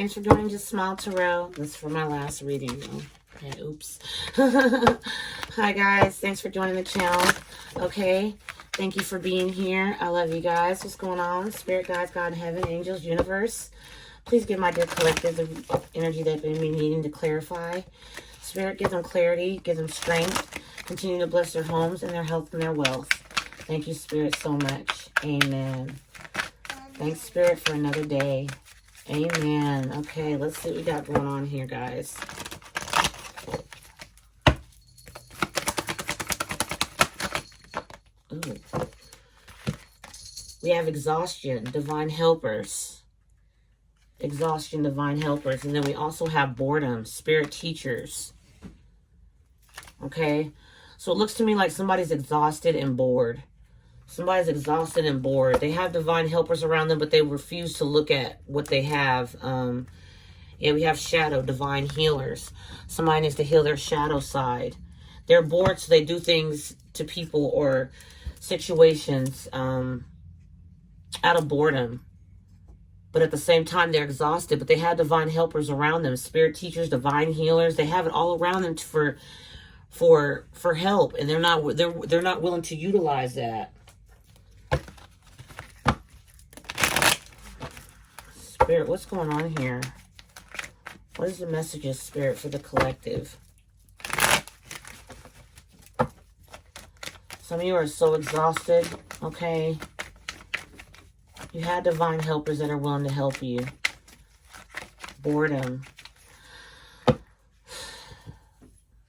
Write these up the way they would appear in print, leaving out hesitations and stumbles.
Thanks for joining Justsmiletarot. This is for my last reading, though. Yeah, oops. Hi, guys. Thanks for joining the channel. Okay. Thank you for being here. I love you guys. What's going on? Spirit guides, God in heaven, angels, universe. Please give my dear collective the energy they've been needing to clarify. Spirit, give them clarity, give them strength. Continue to bless their homes and their health and their wealth. Thank you, Spirit, so much. Amen. Thanks, Spirit, for another day. Amen. Okay, let's see what we got going on here, guys. Ooh. We have exhaustion, divine helpers. Exhaustion, divine helpers. And then we also have boredom, spirit teachers. Okay, so it looks to me like somebody's exhausted and bored. Somebody's exhausted and bored. They have divine helpers around them, but they refuse to look at what they have. Yeah, we have shadow, divine healers. Somebody needs to heal their shadow side. They're bored, so they do things to people or situations out of boredom. But at the same time, they're exhausted, but they have divine helpers around them. Spirit teachers, divine healers. They have it all around them for help, and they're not willing to utilize that. Spirit, what's going on here? What is the messages, Spirit, for the collective? Some of you are so exhausted, okay? You had divine helpers that are willing to help you. Boredom.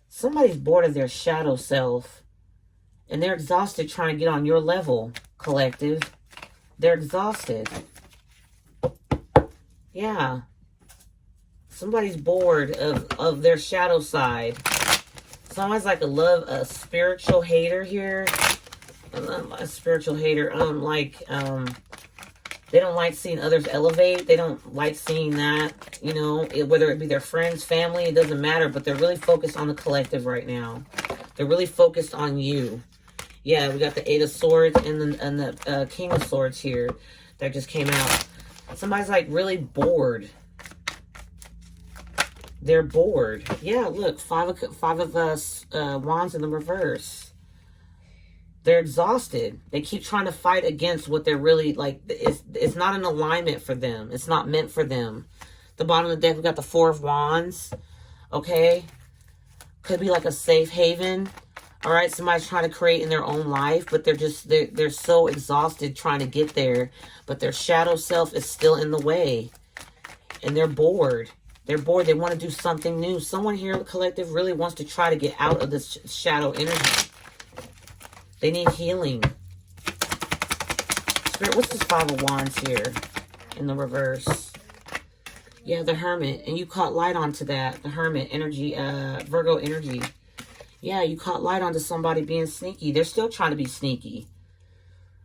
Somebody's bored of their shadow self. And they're exhausted trying to get on your level, collective. They're exhausted. Yeah. Somebody's bored of their shadow side. Somebody's like a spiritual hater here. A spiritual hater. They don't like seeing others elevate. They don't like seeing that, you know, whether it be their friends, family, it doesn't matter. But they're really focused on the collective right now. They're really focused on you. Yeah, we got the Eight of Swords and the King of Swords here that just came out. Somebody's like really bored. They're bored. Yeah, look, five of wands in the reverse. They're exhausted. They keep trying to fight against what they're really like. It's not an alignment for them. It's not meant for them. The bottom of the deck, we got the Four of Wands. Okay. Could be like a safe haven. All right. Somebody's trying to create in their own life, but they're so exhausted trying to get there. But their shadow self is still in the way. And they're bored. They're bored. They want to do something new. Someone here in the collective really wants to try to get out of this shadow energy. They need healing. Spirit, what's this Five of Wands here in the reverse? Yeah, the Hermit. And you caught light onto that. The Hermit energy, Virgo energy. Yeah, you caught light onto somebody being sneaky. They're still trying to be sneaky.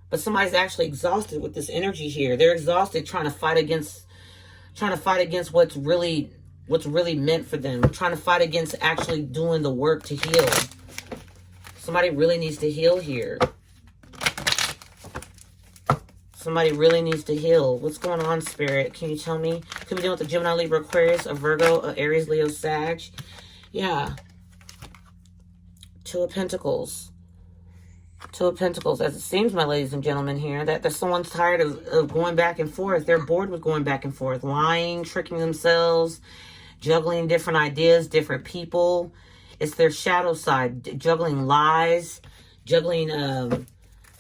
But somebody's actually exhausted with this energy here. They're exhausted trying to fight against what's really meant for them. Trying to fight against actually doing the work to heal. Somebody really needs to heal here. Somebody really needs to heal. What's going on, Spirit? Can you tell me? Could be dealing with a Gemini, Libra, Aquarius, a Virgo, a Aries, Leo, Sag. Yeah. Two of Pentacles. Two of Pentacles. As it seems, my ladies and gentlemen here, that there's someone's tired of going back and forth. They're bored with going back and forth. Lying, tricking themselves, juggling different ideas, different people. It's their shadow side, juggling lies, juggling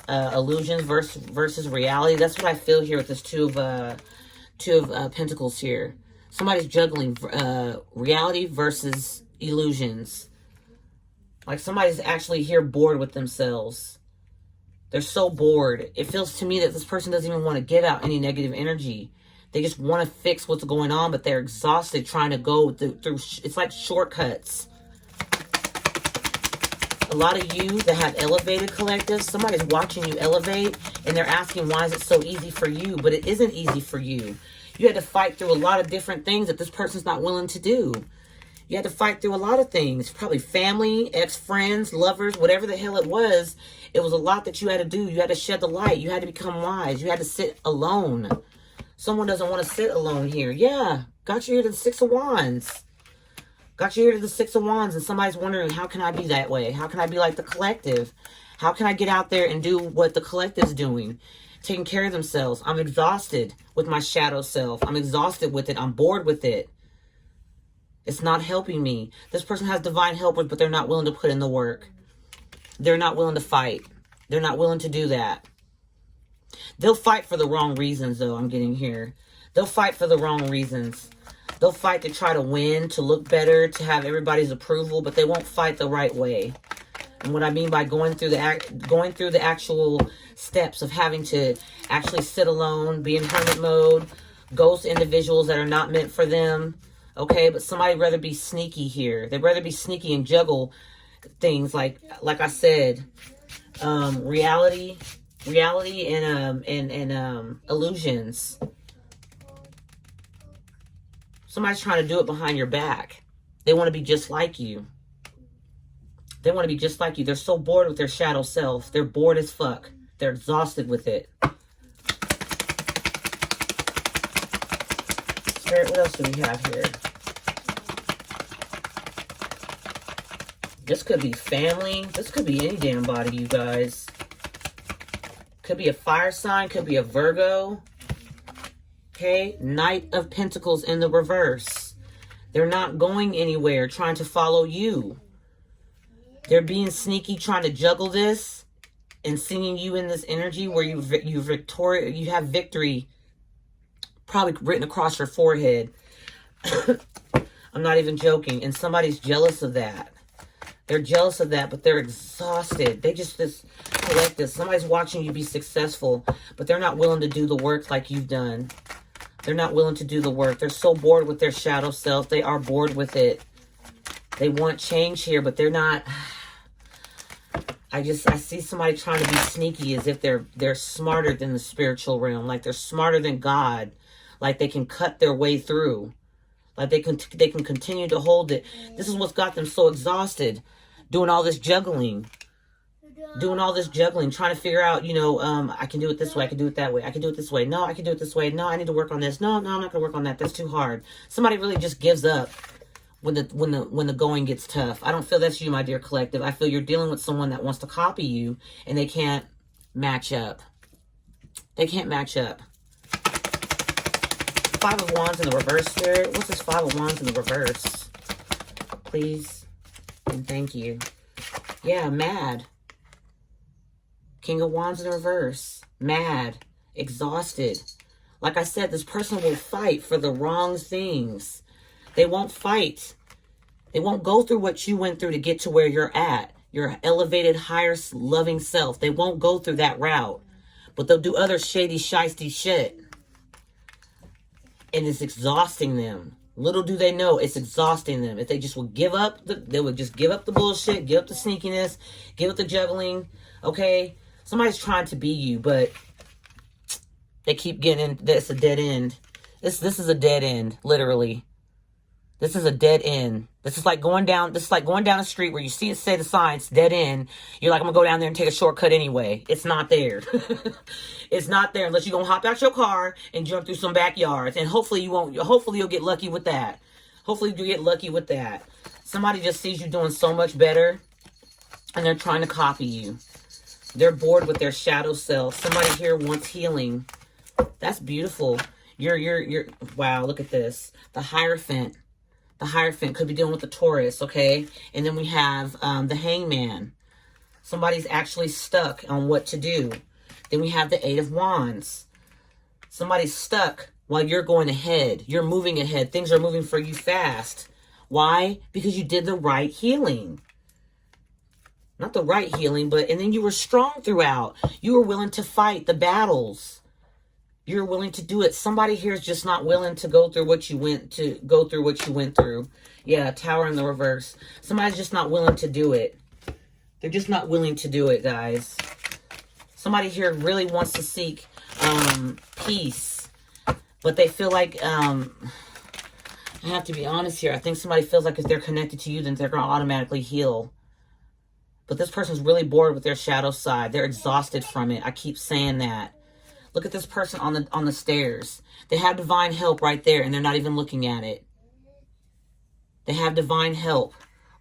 illusions versus reality. That's what I feel here with this two of Pentacles here. Somebody's juggling reality versus illusions. Like somebody's actually here bored with themselves. They're so bored. It feels to me that this person doesn't even want to get out any negative energy. They just want to fix what's going on, but they're exhausted trying to go through. It's like shortcuts. A lot of you that have elevated collectives, somebody's watching you elevate, and they're asking, why is it so easy for you? But it isn't easy for you. You had to fight through a lot of different things that this person's not willing to do. You had to fight through a lot of things. Probably family, ex-friends, lovers, whatever the hell it was. It was a lot that you had to do. You had to shed the light. You had to become wise. You had to sit alone. Someone doesn't want to sit alone here. Yeah, Got you here to the Six of Wands. Got you here to the Six of Wands, and somebody's wondering, how can I be that way? How can I be like the collective? How can I get out there and do what the collective's doing? Taking care of themselves. I'm exhausted with my shadow self. I'm exhausted with it. I'm bored with it. It's not helping me. This person has divine helpers, but they're not willing to put in the work. They're not willing to fight. They're not willing to do that. They'll fight for the wrong reasons, though, I'm getting here. They'll fight for the wrong reasons. They'll fight to try to win, to look better, to have everybody's approval, but they won't fight the right way. And what I mean by going through the actual steps of having to actually sit alone, be in hermit mode, ghost individuals that are not meant for them. Okay, but somebody rather be sneaky here. They'd rather be sneaky and juggle things like I said, reality and illusions. Somebody's trying to do it behind your back. They want to be just like you. They want to be just like you. They're so bored with their shadow self. They're bored as fuck. They're exhausted with it. Spirit, what else do we have here? This could be family. This could be any damn body, you guys. Could be a fire sign. Could be a Virgo. Okay, Knight of Pentacles in the reverse. They're not going anywhere, trying to follow you. They're being sneaky, trying to juggle this and singing you in this energy where you have victory probably written across your forehead. I'm not even joking. And somebody's jealous of that. They're jealous of that, but they're exhausted. They just collect this. Somebody's watching you be successful, but they're not willing to do the work like you've done. They're not willing to do the work. They're so bored with their shadow self. They are bored with it. They want change here, but they're not. I see somebody trying to be sneaky as if they're smarter than the spiritual realm. Like they're smarter than God. Like they can cut their way through. Like they can continue to hold it. This is what's got them so exhausted. Doing all this juggling. Trying to figure out, I can do it this way. I can do it that way. I can do it this way. No, I can do it this way. No, I need to work on this. No, I'm not going to work on that. That's too hard. Somebody really just gives up when the going gets tough. I don't feel that's you, my dear collective. I feel you're dealing with someone that wants to copy you and they can't match up. They can't match up. Five of Wands in the reverse, Spirit. What's this Five of Wands in the reverse? Please and thank you. Yeah, mad. King of Wands in reverse. Mad. Exhausted. Like I said, this person will fight for the wrong things. They won't fight. They won't go through what you went through to get to where you're at. Your elevated, higher, loving self. They won't go through that route. But they'll do other shady, shiesty shit. And it's exhausting them. Little do they know, it's exhausting them. If they just would give up, they would just give up the bullshit, give up the sneakiness, give up the juggling. Okay? Somebody's trying to be you, but they keep getting, it's a dead end. This is a dead end, literally. This is a dead end. This is like going down the street where you see it say the signs, dead end. You're like, I'm gonna go down there and take a shortcut anyway. It's not there. It's not there unless you're gonna hop out your car and jump through some backyards. And hopefully you'll get lucky with that. Hopefully you get lucky with that. Somebody just sees you doing so much better and they're trying to copy you. They're bored with their shadow self. Somebody here wants healing. That's beautiful. You're wow, look at this. The Hierophant. The Hierophant could be dealing with the Taurus, okay? And then we have the Hangman. Somebody's actually stuck on what to do. Then we have the Eight of Wands. Somebody's stuck while you're going ahead. You're moving ahead. Things are moving for you fast. Why? Because you did the right healing. Not the right healing, and then you were strong throughout. You were willing to fight the battles. You're willing to do it. Somebody here is just not willing to go through what you went through. Yeah, Tower in the reverse. Somebody's just not willing to do it. They're just not willing to do it, guys. Somebody here really wants to seek peace. But they feel like, I have to be honest here. I think somebody feels like if they're connected to you, then they're going to automatically heal. But this person's really bored with their shadow side. They're exhausted from it. I keep saying that. Look at this person on the stairs. They have divine help right there, and they're not even looking at it. They have divine help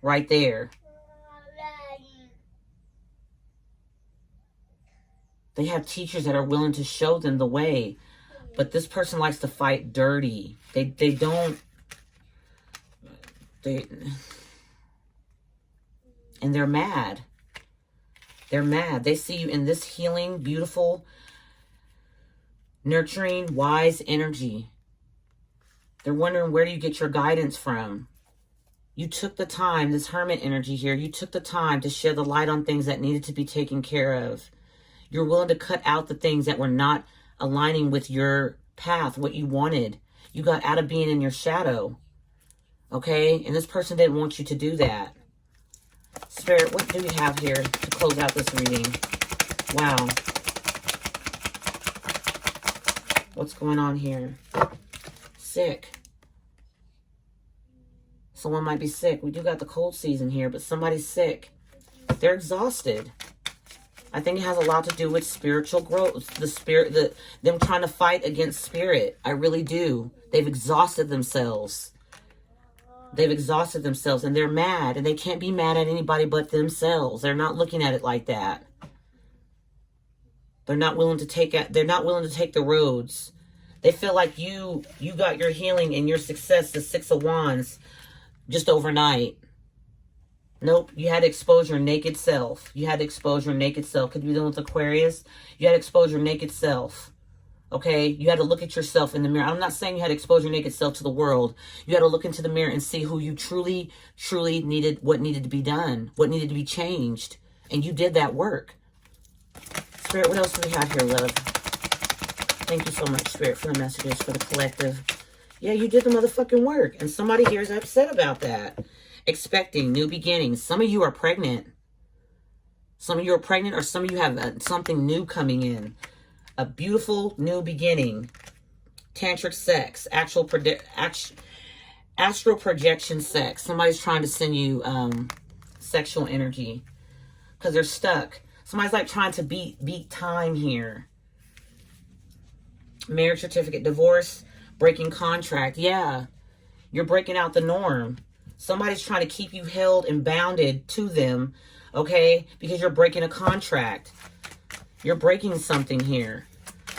right there. They have teachers that are willing to show them the way. But this person likes to fight dirty. And they're mad. They're mad. They see you in this healing, beautiful, nurturing, wise energy. They're wondering, where do you get your guidance from? You took the time, this hermit energy here, you took the time to shed the light on things that needed to be taken care of. You're willing to cut out the things that were not aligning with your path, what you wanted. You got out of being in your shadow. Okay? And this person didn't want you to do that. Spirit, what do we have here to close out this reading? Wow. What's going on here? Sick. Someone might be sick. We do got the cold season here, but somebody's sick. They're exhausted. I think it has a lot to do with spiritual growth. Them trying to fight against spirit. I really do. They've exhausted themselves. They've exhausted themselves, and they're mad, and they can't be mad at anybody but themselves. They're not looking at it like that. They're not willing to take the roads. They feel like you got your healing and your success, the Six of Wands, just overnight. Nope, you had to expose your naked self. You had to expose your naked self. Could you be dealing with Aquarius? You had to expose your naked self. Okay? You had to look at yourself in the mirror. I'm not saying you had to expose your naked self to the world. You had to look into the mirror and see who you truly, truly needed, what needed to be done, what needed to be changed. And you did that work. Spirit, what else do we have here, love? Thank you so much, Spirit, for the messages, for the collective. Yeah, you did the motherfucking work. And somebody here is upset about that. Expecting new beginnings. Some of you are pregnant. Some of you are pregnant, or some of you have something new coming in. A beautiful new beginning. Tantric sex. Astral projection sex. Somebody's trying to send you sexual energy because they're stuck. Somebody's like trying to beat time here. Marriage certificate, divorce, breaking contract. Yeah, you're breaking out the norm. Somebody's trying to keep you held and bounded to them, okay? Because you're breaking a contract. You're breaking something here.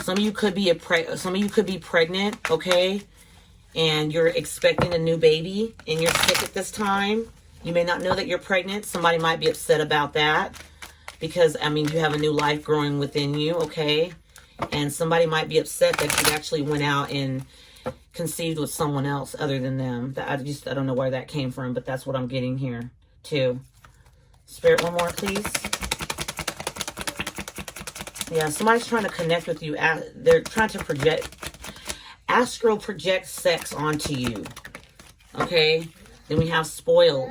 Some of you could be pregnant, okay? And you're expecting a new baby, and you're sick at this time. You may not know that you're pregnant. Somebody might be upset about that because, I mean, you have a new life growing within you, okay? And somebody might be upset that you actually went out and conceived with someone else other than them. I don't know where that came from, but that's what I'm getting here too. Spirit, one more, please. Yeah, somebody's trying to connect with you. They're trying to astral project sex onto you. Okay? Then we have spoiled.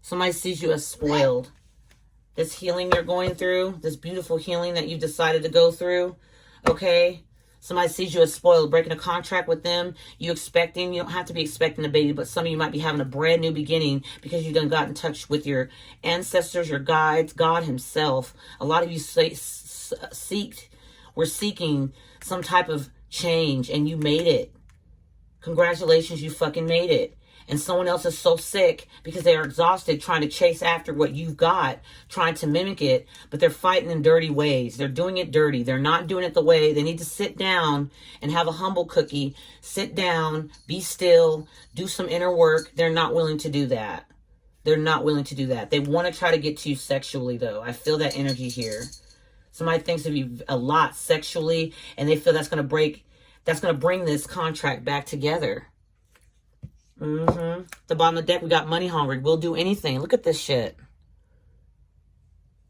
Somebody sees you as spoiled. This healing you're going through, this beautiful healing that you've decided to go through, okay? Somebody sees you as spoiled, breaking a contract with them. You don't have to be expecting a baby, but some of you might be having a brand new beginning because you done got in touch with your ancestors, your guides, God himself. A lot of you were seeking some type of change, and you made it. Congratulations, you fucking made it. And someone else is so sick because they are exhausted trying to chase after what you've got, trying to mimic it, but they're fighting in dirty ways. They're doing it dirty. They're not doing it the way. They need to sit down and have a humble cookie. Sit down, be still, do some inner work. They're not willing to do that. They're not willing to do that. They want to try to get to you sexually, though. I feel that energy here. Somebody thinks of you a lot sexually, and they feel that's going to bring this contract back together. The bottom of the deck, we got money hungry. We'll do anything. Look at this shit.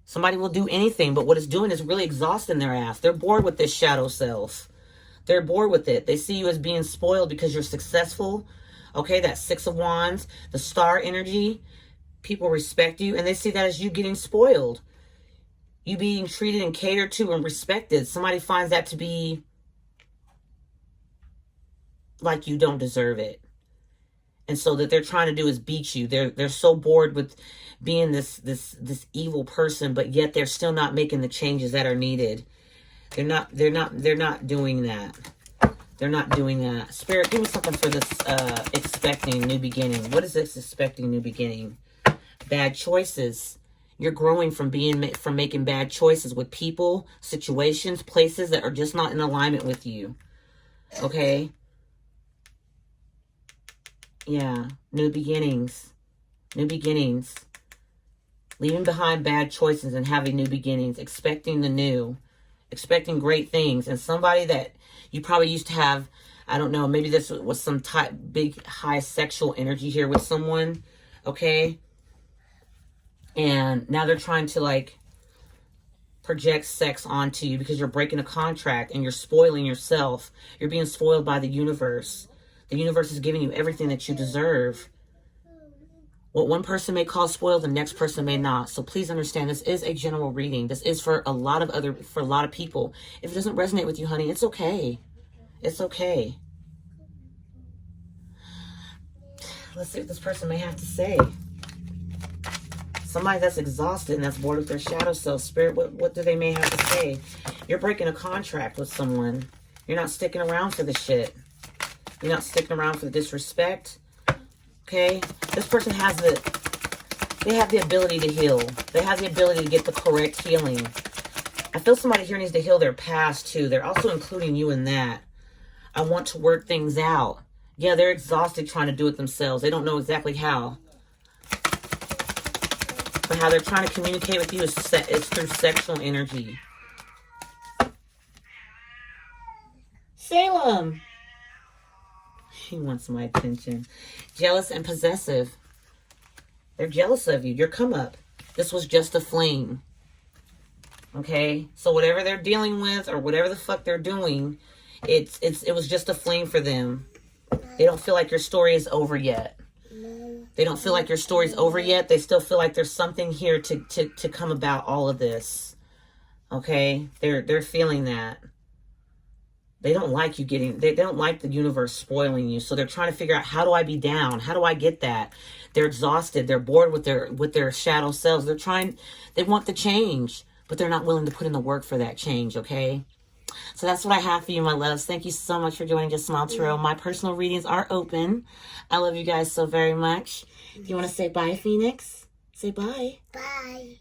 Somebody will do anything, but what it's doing is really exhausting their ass. They're bored with this shadow self. They're bored with it. They see you as being spoiled because you're successful. Okay, that Six of Wands, the star energy. People respect you, and they see that as you getting spoiled. You being treated and catered to and respected. Somebody finds that to be like you don't deserve it. And so that they're trying to do is beat you. They're so bored with being this evil person, but yet they're still not making the changes that are needed. They're not doing that. They're not doing that. Spirit, give me something for this expecting new beginning. What is this expecting new beginning? Bad choices. You're growing from making bad choices with people, situations, places that are just not in alignment with you. Okay? Yeah. New beginnings. New beginnings. Leaving behind bad choices and having new beginnings. Expecting the new. Expecting great things. And somebody that you probably used to have, I don't know, maybe this was some type, big, high sexual energy here with someone. Okay? And now they're trying to, like, project sex onto you because you're breaking a contract and you're spoiling yourself. You're being spoiled by the universe. The universe is giving you everything that you deserve. What one person may call spoiled, the next person may not. So please understand, this is a general reading. This is for a lot of people. If it doesn't resonate with you, honey, it's okay. It's okay. Let's see what this person may have to say. Somebody that's exhausted and that's bored with their shadow self. Spirit, what do they may have to say? You're breaking a contract with someone. You're not sticking around for the shit. You're not sticking around for the disrespect. Okay? This person has they have the ability to heal. They have the ability to get the correct healing. I feel somebody here needs to heal their past too. They're also including you in that. I want to work things out. Yeah, they're exhausted trying to do it themselves. They don't know exactly how. But how they're trying to communicate with you is through sexual energy. Salem. She wants my attention. Jealous and possessive. They're jealous of you. Your come up. This was just a fling. Okay? So whatever they're dealing with or whatever the fuck they're doing, it was just a fling for them. They don't feel like your story is over yet. They don't feel like your story's over yet. They still feel like there's something here to come about all of this. Okay? They're feeling that. They don't like you they don't like the universe spoiling you. So they're trying to figure out, how do I be down? How do I get that? They're exhausted. They're bored with their shadow selves. They want the change, but they're not willing to put in the work for that change, okay? So that's what I have for you, my loves. Thank you so much for joining Justsmiletarot. My personal readings are open. I love you guys so very much. Do you want to say bye, Phoenix? Say bye. Bye.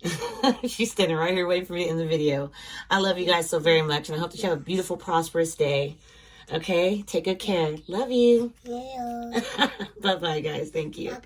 She's standing right here waiting for me in the video. I love you guys so very much, and I hope that you have a beautiful, prosperous day. Okay? Take good care. Love you. Yeah. Bye-bye, guys. Thank you. Bye-bye.